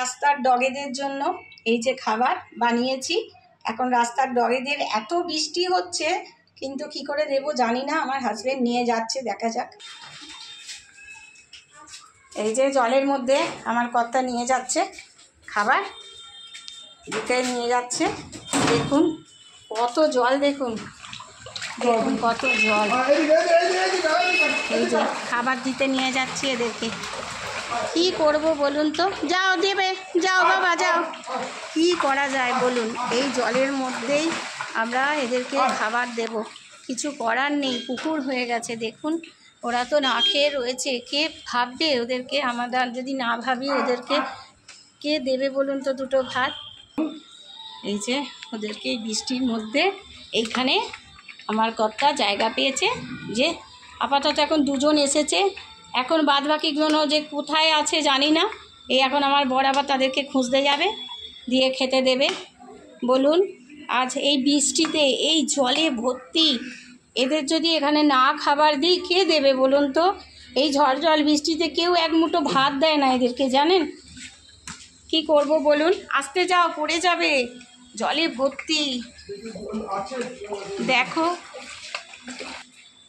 রাস্তার ডগেদের জন্য এই যে খাবার বানিয়েছি। এখন রাস্তার ডগেদের এত বৃষ্টি হচ্ছে, কিন্তু কি করে দেবো জানি না। আমার হাজবেন্ড নিয়ে যাচ্ছে, দেখা যাক। এই যে জলের মধ্যে আমার কর্তা নিয়ে যাচ্ছে খাবার, দিতে নিয়ে যাচ্ছে। দেখুন কত জল, দেখুন দেখুন কত জল। এই যে খাবার দিতে নিয়ে যাচ্ছি এদেরকে। কি করব বলুন তো? যাও দেবে, যাও বাবা যাও। কি করা যায় বলুন? এই জলের মধ্যেই আমরা এদেরকে খাবার দেব, কিছু করার নেই। পুকুর হয়ে গেছে দেখুন, ওরা তো না খেয়ে রয়েছে। কে ভাববে ওদেরকে? আমাদের যদি না ভাবি ওদেরকে কে দেবে বলুন তো দুটো ভাত? এই যে ওদেরকে বৃষ্টির মধ্যে এইখানে আমার কর্তা জায়গা পেয়েছে, যে আপাতত এখন দুজন এসেছে, এখন বাদবাকিগুলো যে কোথায় আছে জানি না। এই এখন আমার বর আবার তাদেরকে খুঁজতে যাবে, দিয়ে খেতে দেবে। বলুন, আজ এই বৃষ্টিতে এই জলে ভর্তি, এদের যদি এখানে না খাবার দিই কে দেবে বলুন তো? এই ঝড় জল বৃষ্টিতে কেউ এক মুঠো ভাত দেয় না এদেরকে, জানেন? কি করব বলুন? আসতে যাও, পড়ে যাবে, জলে ভর্তি। দেখো,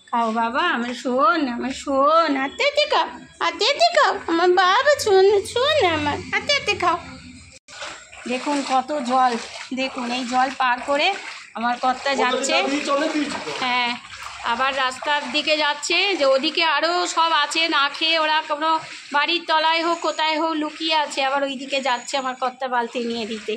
খাও বাবা, আমার শোন, আমার শোন, হাতে হাতে খাও, হাতে হাতে খাও আমার বাবা, শোন শোন আমার, হাতে হাতে খাও। দেখুন কত জল, দেখুন এই জল পার করে আমার কর্তা যাচ্ছে। হ্যাঁ, আবার রাস্তার দিকে যাচ্ছে, যে ওদিকে আরও সব আছে না খেয়ে, ওরা কোনো বাড়ির তলায় হোক কোথায় হোক লুকিয়ে আছে, আবার ওই দিকে যাচ্ছে আমার কর্তা বালতি নিয়ে দিতে।